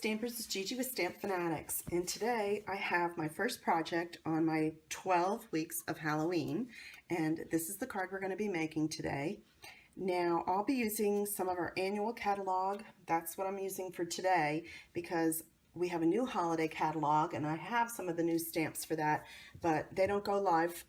Stampers, it's Gigi with Stamp FUNatics, and today I have my first project on my 12 weeks of Halloween, and this is the card we're going to be making today. Now, I'll be using some of our annual catalog. That's what I'm using for today because we have a new holiday catalog, and I have some of the new stamps for that, but they don't go live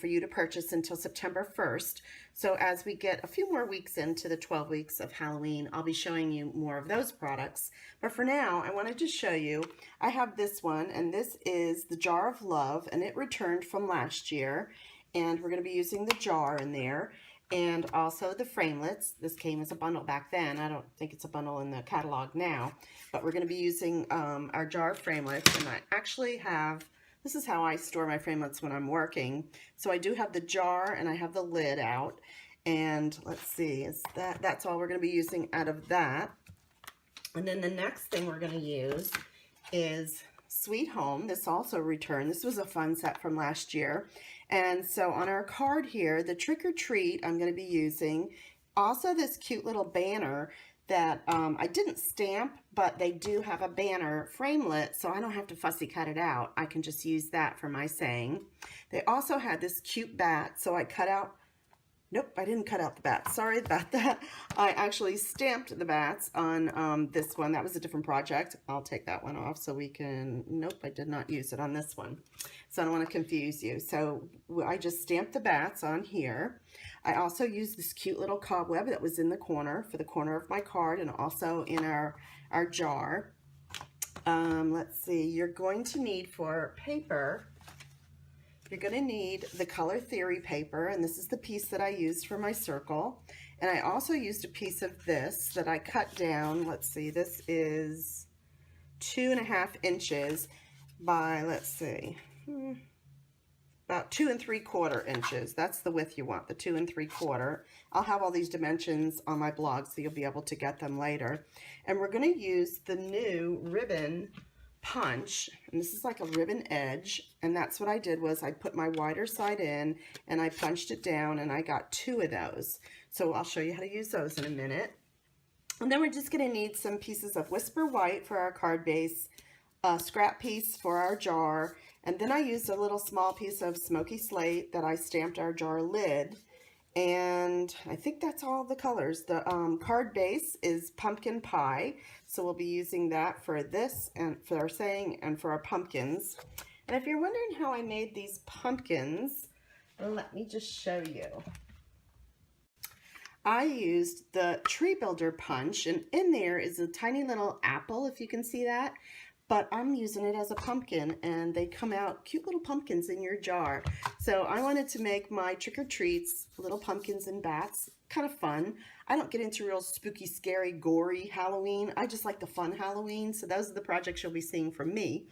for you to purchase until September 1st. So as we get a few more weeks into the 12 weeks of Halloween, I'll be showing you more of those products. But for now, I wanted to show you, I have this one, and this is the Jar of Love, and it returned from last year, and we're going to be using the jar in there. And also the framelits. This came as a bundle back then. I don't think it's a bundle in the catalog now, but we're going to be using our jar of framelits. And I actually have, this is how I store my framelits when I'm working. So I do have the jar and I have the lid out. And let's see, is that's all we're going to be using out of that. And then the next thing we're going to use is Sweet Home. This also returned. This was a fun set from last year. And so on our card here, the Trick or Treat I'm going to be using. Also this cute little banner that I didn't stamp, but they do have a banner framelit, so I don't have to fussy cut it out. I can just use that for my saying. They also had this cute bat, so I cut out, nope, I didn't cut out the bats. Sorry about that. I actually stamped the bats on this one. That was a different project. I'll take that one off so we can, nope, I did not use it on this one. So I don't want to confuse you. So I just stamped the bats on here. I also used this cute little cobweb that was in the corner for the corner of my card and also in our jar. Let's see, you're going to need for paper, you're going to need the Color Theory paper, and this is the piece that I used for my circle. And I also used a piece of this that I cut down. Let's see, this is 2.5 inches by, let's see, about 2 3/4 inches. That's the width you want, the 2 3/4. I'll have all these dimensions on my blog, so you'll be able to get them later. And we're going to use the new ribbon punch, and this is like a ribbon edge, and that's what I did was I put my wider side in and I punched it down, and I got 2 of those. So I'll show you how to use those in a minute. And then we're just going to need some pieces of Whisper White for our card base, a scrap piece for our jar, and then I used a little small piece of Smoky Slate that I stamped our jar lid. And I think that's all the colors. The card base is Pumpkin Pie, so we'll be using that for this and for our saying and for our pumpkins. And if you're wondering how I made these pumpkins, let me just show you. I used the Tree Builder punch, and in there is a tiny little apple, if you can see that. But I'm using it as a pumpkin, and they come out cute little pumpkins in your jar. So I wanted to make my trick-or-treats, little pumpkins and bats, kind of fun. I don't get into real spooky, scary, gory Halloween. I just like the fun Halloween. So those are the projects you'll be seeing from me.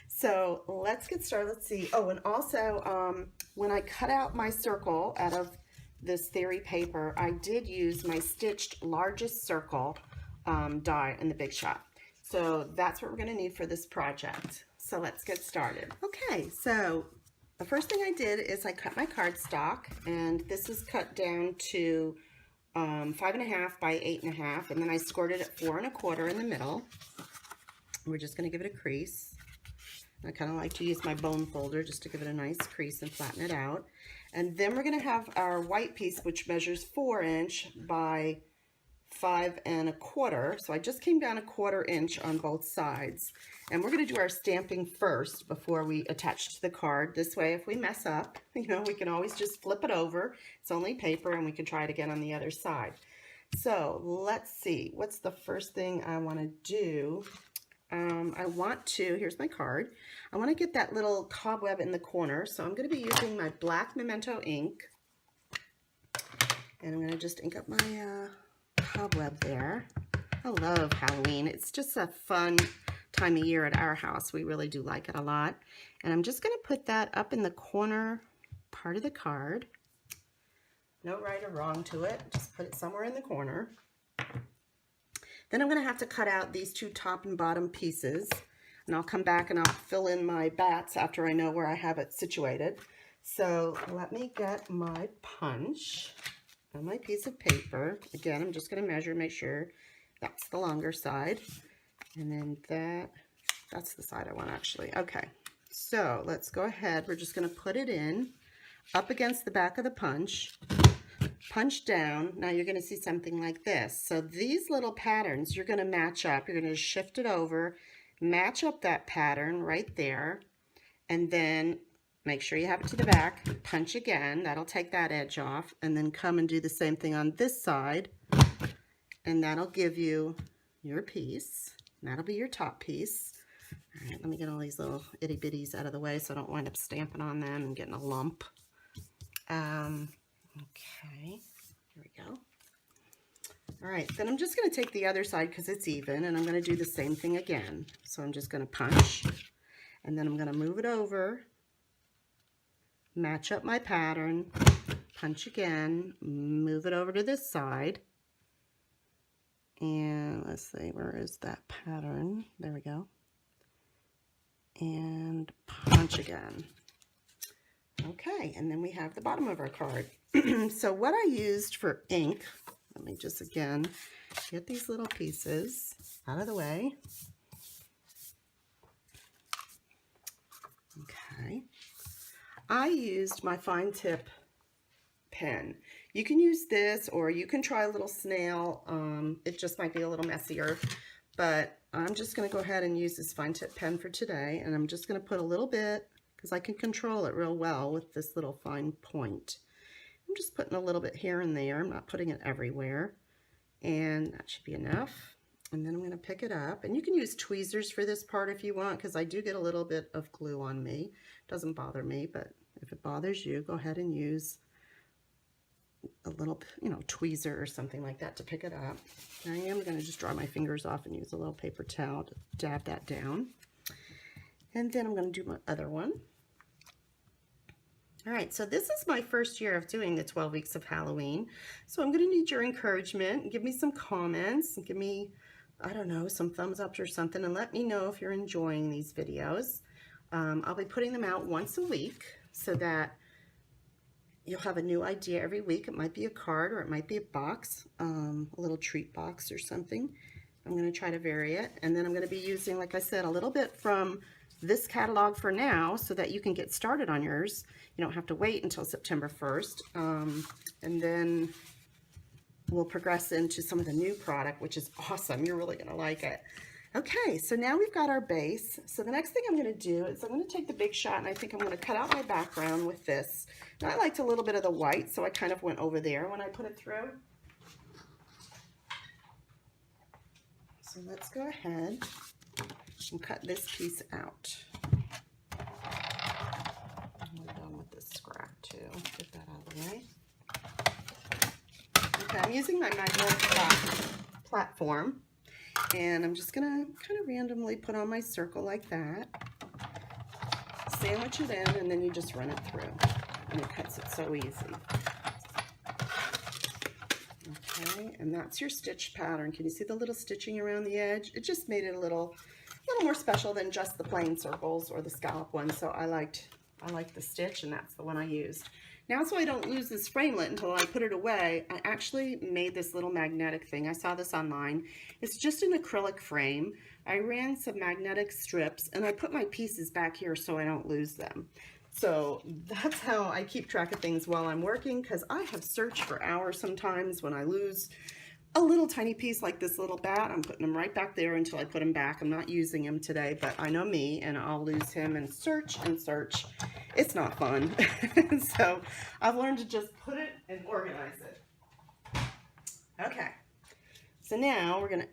So let's get started. Let's see. Oh, and also when I cut out my circle out of this Theory paper, I did use my stitched largest circle die in the Big Shot. So that's what we're going to need for this project. So let's get started. Okay, so the first thing I did is I cut my cardstock, and this is cut down to 5.5 by 8.5, and then I scored it at 4 1/4 in the middle. We're just going to give it a crease. I kind of like to use my bone folder just to give it a nice crease and flatten it out. And then we're going to have our white piece, which measures 4 inch by 5 1/4. So I just came down 1/4 inch on both sides. And we're going to do our stamping first before we attach to the card. This way, if we mess up, you know, we can always just flip it over. It's only paper, and we can try it again on the other side. So let's see. What's the first thing I want to do? I want to, here's my card. I want to get that little cobweb in the corner. So I'm going to be using my black Memento ink. And I'm going to just ink up my cobweb there. I love Halloween. It's just a fun time of year at our house. We really do like it a lot. And I'm just going to put that up in the corner part of the card. No right or wrong to it. Just put it somewhere in the corner. Then I'm going to have to cut out these 2 top and bottom pieces. And I'll come back and I'll fill in my bats after I know where I have it situated. So let me get my punch on my piece of paper. Again, I'm just going to measure, make sure that's the longer side. And then that's the side I want actually. Okay, so let's go ahead. We're just going to put it in up against the back of the punch down. Now you're going to see something like this. So these little patterns you're going to match up. You're going to shift it over, match up that pattern right there, and then make sure you have it to the back, punch again. That'll take that edge off, and then come and do the same thing on this side, and that'll give you your piece. That'll be your top piece. All right, let me get all these little itty bitties out of the way so I don't wind up stamping on them and getting a lump. Okay, here we go. All right, then I'm just going to take the other side because it's even, and I'm going to do the same thing again. So I'm just going to punch, and then I'm going to move it over, match up my pattern, punch again, move it over to this side. And let's see, where is that pattern? There we go. And punch again. Okay, and then we have the bottom of our card. So what I used for ink, let me just again get these little pieces out of the way. Okay. I used my fine tip pen. You can use this, or you can try a little snail. It just might be a little messier, but I'm just going to go ahead and use this fine tip pen for today, and I'm just going to put a little bit, because I can control it real well with this little fine point. I'm just putting a little bit here and there. I'm not putting it everywhere, and that should be enough. And then I'm going to pick it up, and you can use tweezers for this part if you want, because I do get a little bit of glue on me. It doesn't bother me, but if it bothers you, go ahead and use a little, tweezer or something like that to pick it up. I am going to just dry my fingers off and use a little paper towel to dab that down. And then I'm going to do my other one. All right, so this is my first year of doing the 12 weeks of Halloween. So I'm going to need your encouragement. Give me some comments. Give me, I don't know, some thumbs up or something, and let me know if you're enjoying these videos. I'll be putting them out once a week so that you'll have a new idea every week. It might be a card, or it might be a box, a little treat box or something. I'm going to try to vary it. And then I'm going to be using, like I said, a little bit from this catalog for now so that you can get started on yours. You don't have to wait until September 1st. And then we'll progress into some of the new product, which is awesome. You're really going to like it. Okay, so now we've got our base. So the next thing I'm going to do is I'm going to take the Big Shot, and I think I'm going to cut out my background with this. Now I liked a little bit of the white, so I kind of went over there when I put it through. So let's go ahead and cut this piece out. We're done with this scrap too. Get that out of the way. Okay, I'm using my magnetic platform. And I'm just going to kind of randomly put on my circle like that, sandwich it in, and then you just run it through, and it cuts it so easy. Okay, and that's your stitch pattern. Can you see the little stitching around the edge? It just made it a little more special than just the plain circles or the scallop one, so I liked the stitch, and that's the one I used. Now, so I don't lose this framelit until I put it away, I actually made this little magnetic thing. I saw this online. It's just an acrylic frame. I ran some magnetic strips, and I put my pieces back here so I don't lose them. So that's how I keep track of things while I'm working, because I have searched for hours sometimes when I lose a little tiny piece like this little bat. I'm putting them right back there until I put him back. I'm not using him today, but I know me, and I'll lose him and search and search. It's not fun. So I've learned to just put it and organize it. Okay, so now we're going to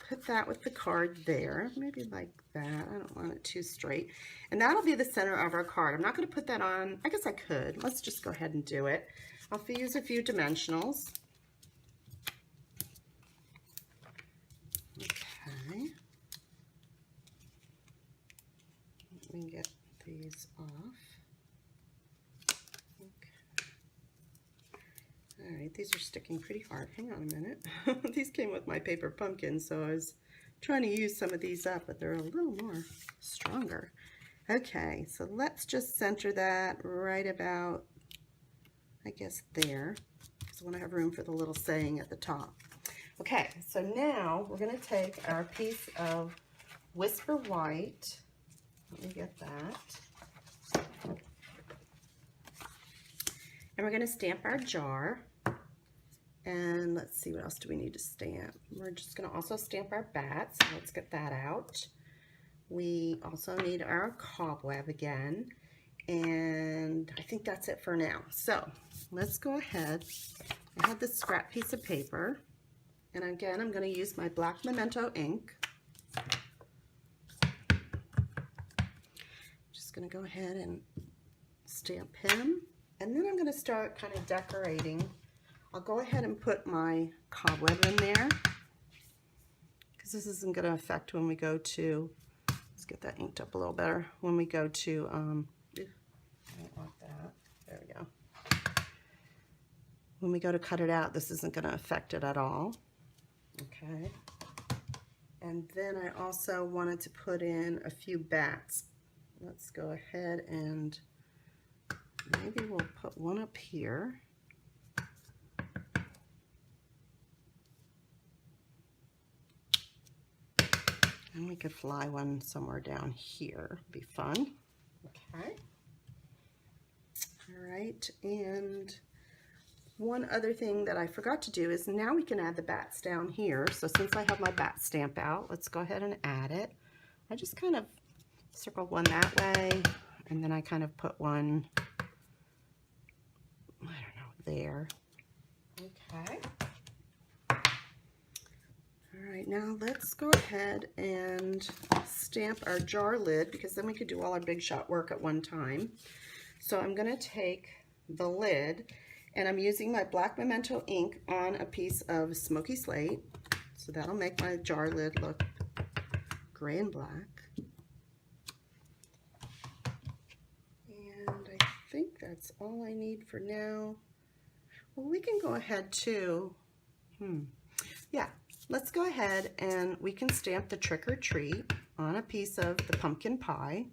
put that with the card there, maybe like that. I don't want it too straight. And that'll be the center of our card. I'm not going to put that on. I guess I could. Let's just go ahead and do it. I'll use a few dimensionals. Okay. Let me get these off. Okay. All right, these are sticking pretty hard. Hang on a minute. These came with my paper pumpkin, so I was trying to use some of these up, but they're a little more stronger. Okay, so let's just center that right about, I guess, there, because I want to have room for the little saying at the top. Okay, so now we're going to take our piece of Whisper White. Let me get that. And we're going to stamp our jar. And let's see, what else do we need to stamp? We're just going to also stamp our bat, so let's get that out. We also need our cobweb again. And I think that's it for now. So let's go ahead. I have this scrap piece of paper. And again, I'm going to use my black Memento ink. Just going to go ahead and stamp him. And then I'm going to start kind of decorating. I'll go ahead and put my cobweb in there, because this isn't going to affect when we go to, let's get that inked up a little better, when we go to, I don't want that. There we go. When we go to cut it out, this isn't going to affect it at all. Okay. And then I also wanted to put in a few bats. Let's go ahead and maybe we'll put one up here. And we could fly one somewhere down here. Be fun. Okay. All right. And one other thing that I forgot to do is now we can add the bats down here. So since I have my bat stamp out, let's go ahead and add it. I just kind of circled one that way, and then I kind of put one, I don't know, there. Okay. All right, now let's go ahead and stamp our jar lid, because then we could do all our big shot work at one time. So I'm going to take the lid, and I'm using my black Memento ink on a piece of smoky slate. So that'll make my jar lid look gray and black. And I think that's all I need for now. Well, we can go ahead too. Yeah, let's go ahead and we can stamp the trick or treat on a piece of the pumpkin pie.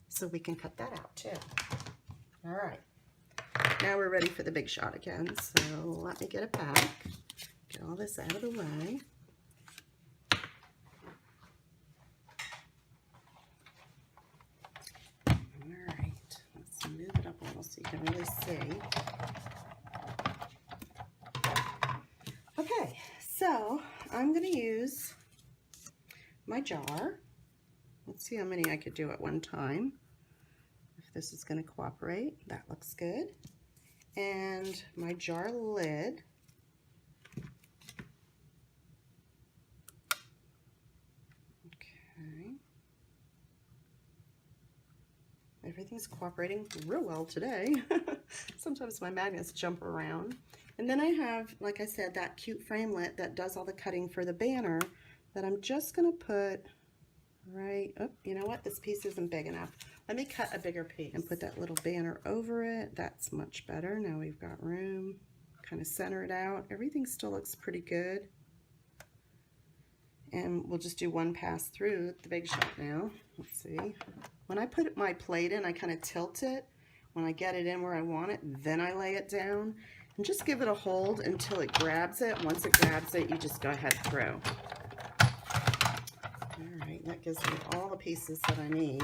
So we can cut that out too. All right. Now we're ready for the big shot again. So let me get it back. Get all this out of the way. All right. Let's move it up a little so you can really see. Okay. So I'm going to use my jar. Let's see how many I could do at one time. If this is going to cooperate, that looks good. And my jar lid. Okay. Everything's cooperating real well today. Sometimes my magnets jump around. And then I have, like I said, that cute framelit that does all the cutting for the banner that I'm just going to put right, oh, you know what? This piece isn't big enough. Let me cut a bigger piece and put that little banner over it. That's much better. Now we've got room. Kind of center it out. Everything still looks pretty good. And we'll just do one pass through the big shot now. Let's see. When I put my plate in, I kind of tilt it. When I get it in where I want it, then I lay it down. And just give it a hold until it grabs it. Once it grabs it, you just go ahead through. All right, that gives me all the pieces that I need.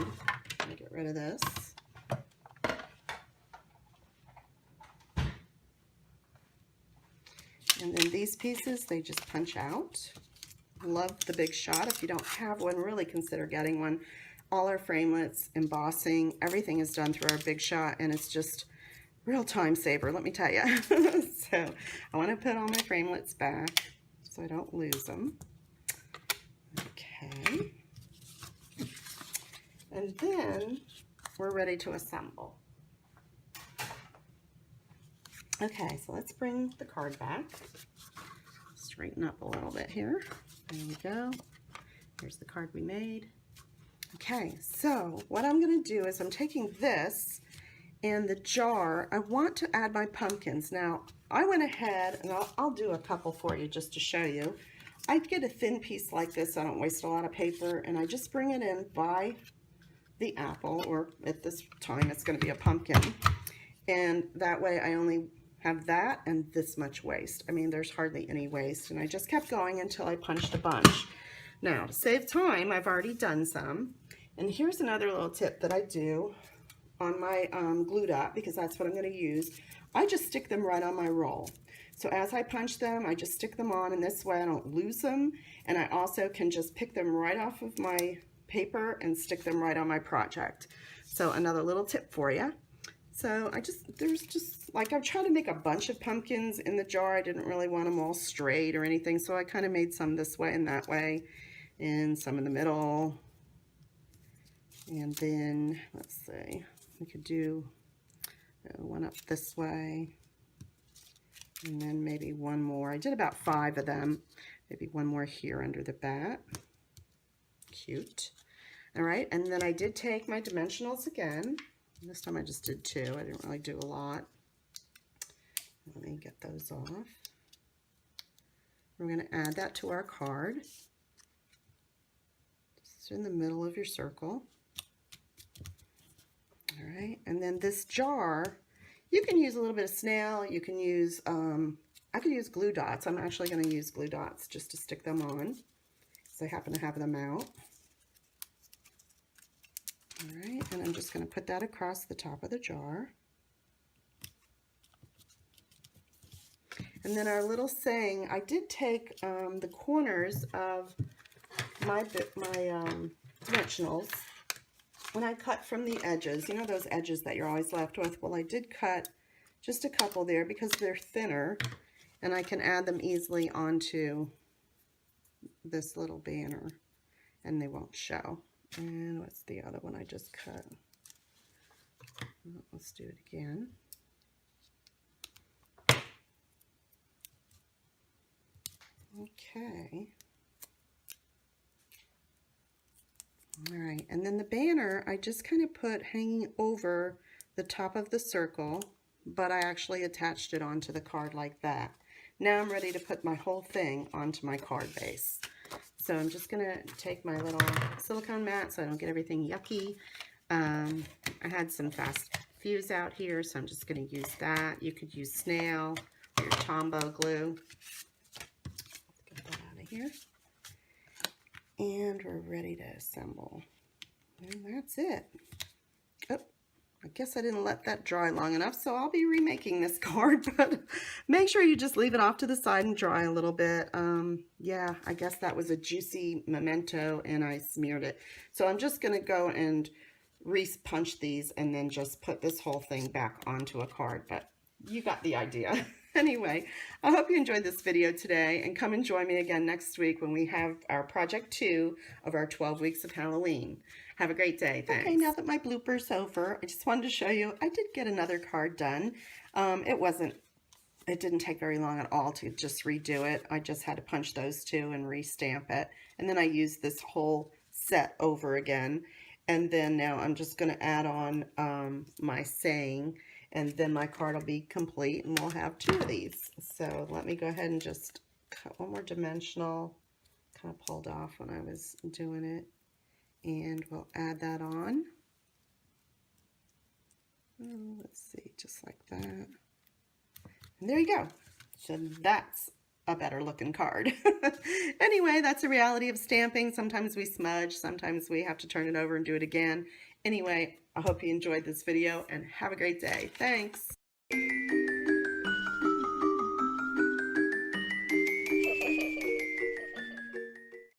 Let me get rid of this. And then these pieces, they just punch out. Love the big shot. If you don't have one, really consider getting one. All our framelits, embossing, everything is done through our big shot, and it's just real time saver, let me tell you. So I want to put all my framelits back so I don't lose them. Okay. And then we're ready to assemble. Okay, so let's bring the card back. Straighten up a little bit here. There we go. Here's the card we made. Okay, so what I'm going to do is I'm taking this and the jar. I want to add my pumpkins. Now, I went ahead, and I'll do a couple for you just to show you. I get a thin piece like this. I don't waste a lot of paper, and I just bring it in by the apple, or at this time it's going to be a pumpkin. And that way I only have that and this much waste. I mean, there's hardly any waste, and I just kept going until I punched a bunch. Now, to save time, I've already done some, and here's another little tip that I do on my glue dot, because that's what I'm going to use. I just stick them right on my roll. So as I punch them, I just stick them on, and this way I don't lose them, and I also can just pick them right off of my paper and stick them right on my project. So another little tip for you. So there's just, like, I've tried to make a bunch of pumpkins in the jar. I didn't really want them all straight or anything, so I kind of made some this way and that way, and some in the middle. And then, let's see, we could do one up this way, and then maybe one more. I did about 5 of them. Maybe one more here under the bat. Cute. All right, and then I did take my dimensionals again. This time I just did 2. I didn't really do a lot. Let me get those off. We're going to add that to our card. Just in the middle of your circle. All right, and then this jar, you can use a little bit of snail. You can use, I could use glue dots. I'm actually going to use glue dots just to stick them on, because I happen to have them out. All right, and I'm just going to put that across the top of the jar. And then our little saying, I did take the corners of my dimensionals, and I cut from the edges. You know those edges that you're always left with? Well, I did cut just a couple there because they're thinner, and I can add them easily onto this little banner, and they won't show. And what's the other one I just cut? Let's do it again. Okay. All right, and then the banner I just kind of put hanging over the top of the circle, but I actually attached it onto the card like that. Now I'm ready to put my whole thing onto my card base. So I'm just going to take my little silicone mat so I don't get everything yucky. I had some fast fuse out here, so I'm just going to use that. You could use snail or your Tombow glue. Get that out of here. And we're ready to assemble. And that's it. Oh, I guess I didn't let that dry long enough, so I'll be remaking this card, but make sure you just leave it off to the side and dry a little bit. Yeah, I guess that was a juicy memento and I smeared it. So I'm just going to go and re-punch these and then just put this whole thing back onto a card, but you got the idea. Anyway, I hope you enjoyed this video today, and come and join me again next week when we have our project 2 of our 12 weeks of Halloween. Have a great day. Thanks. Okay, now that my blooper's over, I just wanted to show you, I did get another card done. It didn't take very long at all to just redo it. I just had to punch those 2 and re-stamp it. And then I used this whole set over again. And then now I'm just going to add on my saying, and then my card will be complete, and we'll have 2 of these. So let me go ahead and just cut one more dimensional. Kind of pulled off when I was doing it. And we'll add that on. Oh, let's see, just like that. And there you go. So that's a better looking card. Anyway, that's a reality of stamping. Sometimes we smudge, sometimes we have to turn it over and do it again. Anyway, I hope you enjoyed this video and have a great day. Thanks.